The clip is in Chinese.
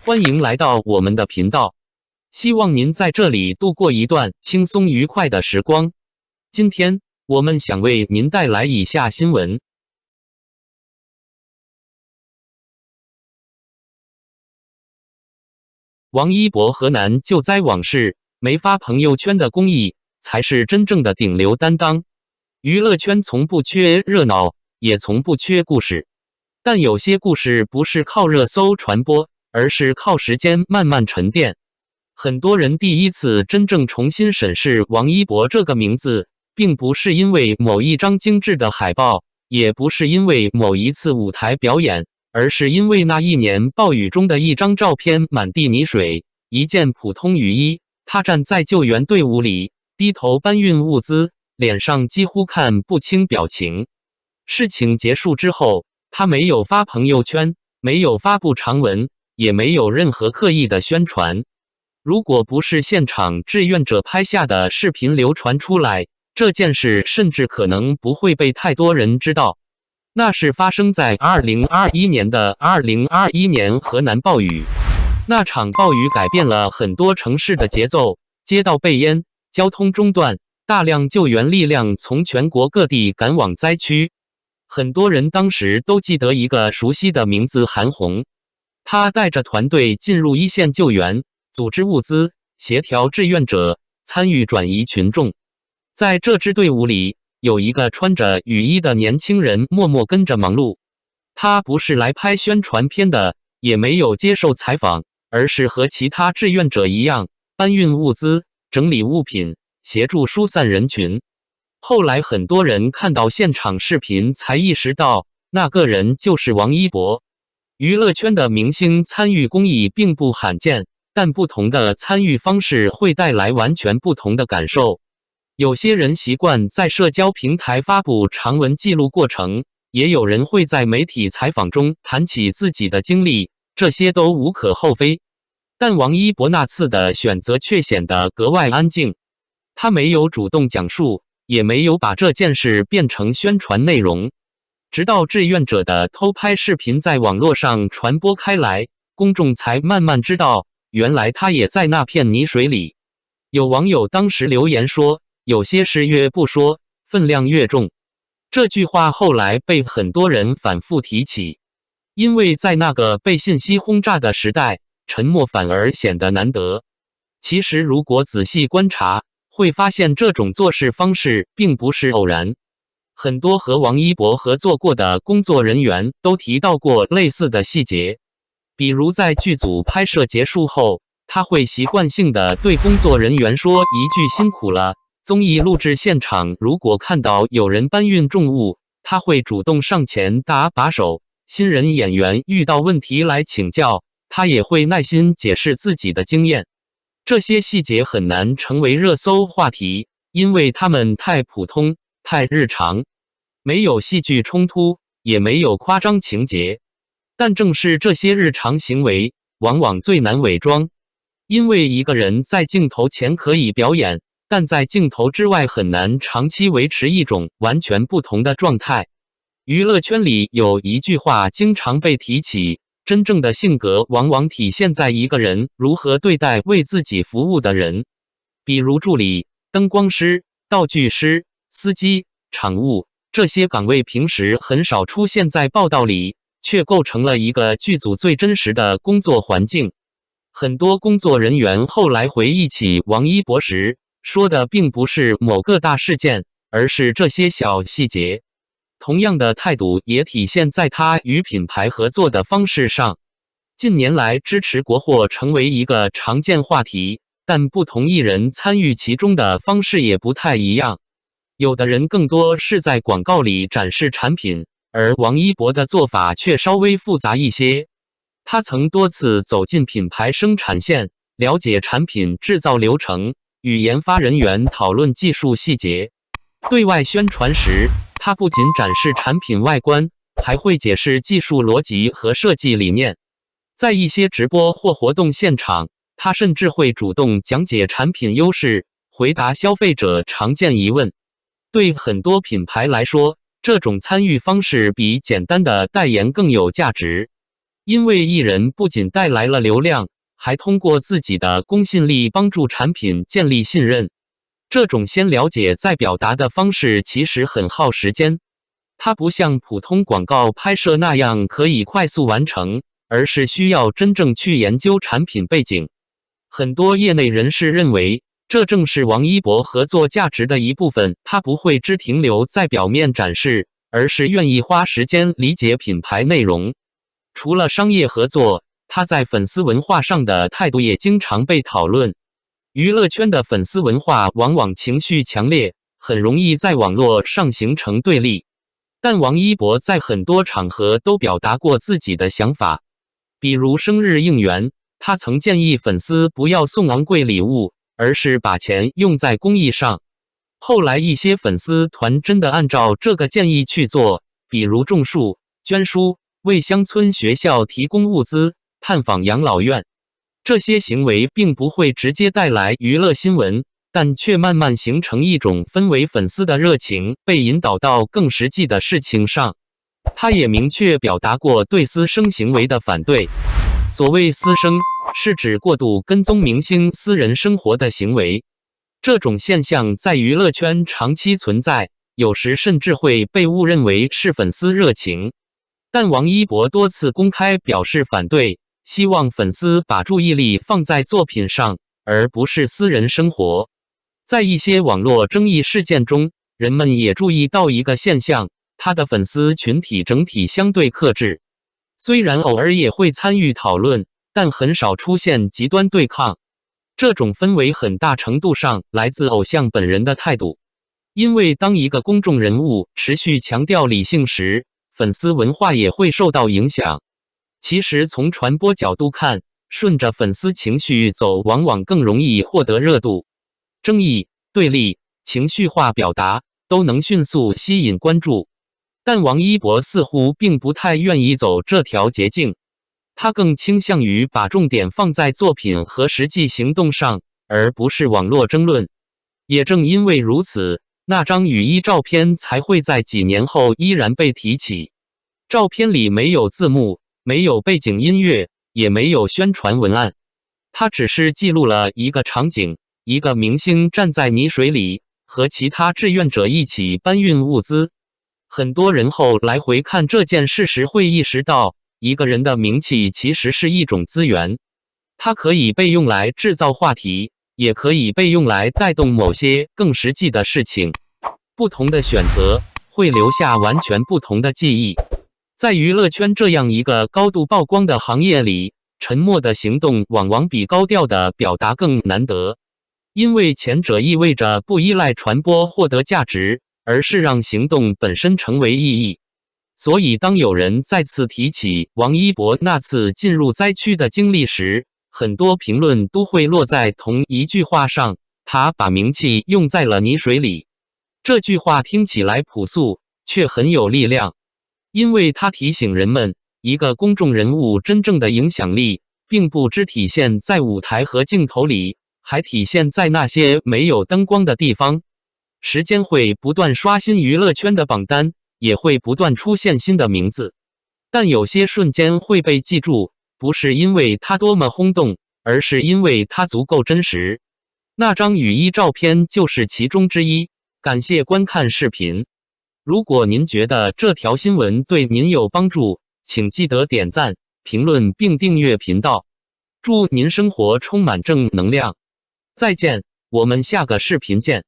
欢迎来到我们的频道，希望您在这里度过一段轻松愉快的时光。今天我们想为您带来以下新闻：王一博河南救灾往事，没发朋友圈的公益才是真正的顶流担当。娱乐圈从不缺热闹，也从不缺故事，但有些故事不是靠热搜传播，而是靠时间慢慢沉淀。很多人第一次真正重新审视王一博这个名字，并不是因为某一张精致的海报，也不是因为某一次舞台表演，而是因为那一年暴雨中的一张照片，满地泥水，一件普通雨衣，他站在救援队伍里，低头搬运物资，脸上几乎看不清表情。事情结束之后，他没有发朋友圈，没有发布长文，也没有任何刻意的宣传。如果不是现场志愿者拍下的视频流传出来，这件事甚至可能不会被太多人知道。那是发生在2021年的2021年河南暴雨。那场暴雨改变了很多城市的节奏，街道被淹，交通中断，大量救援力量从全国各地赶往灾区。很多人当时都记得一个熟悉的名字——韩红。他带着团队进入一线救援，组织物资，协调志愿者，参与转移群众。在这支队伍里，有一个穿着雨衣的年轻人默默跟着忙碌。他不是来拍宣传片的，也没有接受采访，而是和其他志愿者一样，搬运物资，整理物品，协助疏散人群。后来很多人看到现场视频才意识到，那个人就是王一博。娱乐圈的明星参与公益并不罕见，但不同的参与方式会带来完全不同的感受。有些人习惯在社交平台发布长文记录过程，也有人会在媒体采访中谈起自己的经历，这些都无可厚非。但王一博那次的选择却显得格外安静，他没有主动讲述，也没有把这件事变成宣传内容。直到志愿者的偷拍视频在网络上传播开来，公众才慢慢知道，原来他也在那片泥水里。有网友当时留言说，有些事越不说，分量越重。这句话后来被很多人反复提起，因为在那个被信息轰炸的时代，沉默反而显得难得。其实如果仔细观察，会发现这种做事方式并不是偶然。很多和王一博合作过的工作人员都提到过类似的细节，比如在剧组拍摄结束后，他会习惯性的对工作人员说一句辛苦了。综艺录制现场如果看到有人搬运重物，他会主动上前搭把手。新人演员遇到问题来请教，他也会耐心解释自己的经验。这些细节很难成为热搜话题，因为他们太普通，太日常，没有戏剧冲突，也没有夸张情节。但正是这些日常行为，往往最难伪装。因为一个人在镜头前可以表演，但在镜头之外很难长期维持一种完全不同的状态。娱乐圈里有一句话经常被提起，真正的性格往往体现在一个人如何对待为自己服务的人。比如助理、灯光师、道具师、司机、场务，这些岗位平时很少出现在报道里，却构成了一个剧组最真实的工作环境。很多工作人员后来回忆起王一博时，说的并不是某个大事件，而是这些小细节。同样的态度也体现在他与品牌合作的方式上。近年来，支持国货成为一个常见话题，但不同艺人参与其中的方式也不太一样。有的人更多是在广告里展示产品，而王一博的做法却稍微复杂一些。他曾多次走进品牌生产线，了解产品制造流程，与研发人员讨论技术细节。对外宣传时，他不仅展示产品外观，还会解释技术逻辑和设计理念。在一些直播或活动现场，他甚至会主动讲解产品优势，回答消费者常见疑问。对很多品牌来说，这种参与方式比简单的代言更有价值。因为艺人不仅带来了流量，还通过自己的公信力帮助产品建立信任。这种先了解再表达的方式其实很耗时间，它不像普通广告拍摄那样可以快速完成，而是需要真正去研究产品背景。很多业内人士认为，这正是王一博合作价值的一部分，他不会只停留在表面展示，而是愿意花时间理解品牌内容。除了商业合作，他在粉丝文化上的态度也经常被讨论。娱乐圈的粉丝文化往往情绪强烈，很容易在网络上形成对立。但王一博在很多场合都表达过自己的想法，比如生日应援，他曾建议粉丝不要送昂贵礼物，而是把钱用在公益上。后来一些粉丝团真的按照这个建议去做，比如种树、捐书、为乡村学校提供物资、探访养老院。这些行为并不会直接带来娱乐新闻，但却慢慢形成一种氛围，粉丝的热情被引导到更实际的事情上。他也明确表达过对私生行为的反对。所谓私生，是指过度跟踪明星私人生活的行为。这种现象在娱乐圈长期存在，有时甚至会被误认为是粉丝热情。但王一博多次公开表示反对，希望粉丝把注意力放在作品上，而不是私人生活。在一些网络争议事件中，人们也注意到一个现象，他的粉丝群体整体相对克制，虽然偶尔也会参与讨论，但很少出现极端对抗。这种氛围很大程度上来自偶像本人的态度，因为当一个公众人物持续强调理性时，粉丝文化也会受到影响。其实从传播角度看，顺着粉丝情绪走往往更容易获得热度。争议、对立、情绪化表达都能迅速吸引关注，但王一博似乎并不太愿意走这条捷径，他更倾向于把重点放在作品和实际行动上，而不是网络争论。也正因为如此，那张雨衣照片才会在几年后依然被提起。照片里没有字幕，没有背景音乐，也没有宣传文案，它只是记录了一个场景，一个明星站在泥水里，和其他志愿者一起搬运物资。很多人后来回看这件事时会意识到，一个人的名气其实是一种资源，它可以被用来制造话题，也可以被用来带动某些更实际的事情。不同的选择会留下完全不同的记忆。在娱乐圈这样一个高度曝光的行业里，沉默的行动往往比高调的表达更难得，因为前者意味着不依赖传播获得价值，而是让行动本身成为意义。所以当有人再次提起王一博那次进入灾区的经历时，很多评论都会落在同一句话上：他把名气用在了泥水里。这句话听起来朴素，却很有力量，因为它提醒人们，一个公众人物真正的影响力，并不只体现在舞台和镜头里，还体现在那些没有灯光的地方。时间会不断刷新娱乐圈的榜单，也会不断出现新的名字，但有些瞬间会被记住，不是因为它多么轰动，而是因为它足够真实。那张雨衣照片就是其中之一。感谢观看视频。如果您觉得这条新闻对您有帮助，请记得点赞、评论并订阅频道。祝您生活充满正能量。再见，我们下个视频见。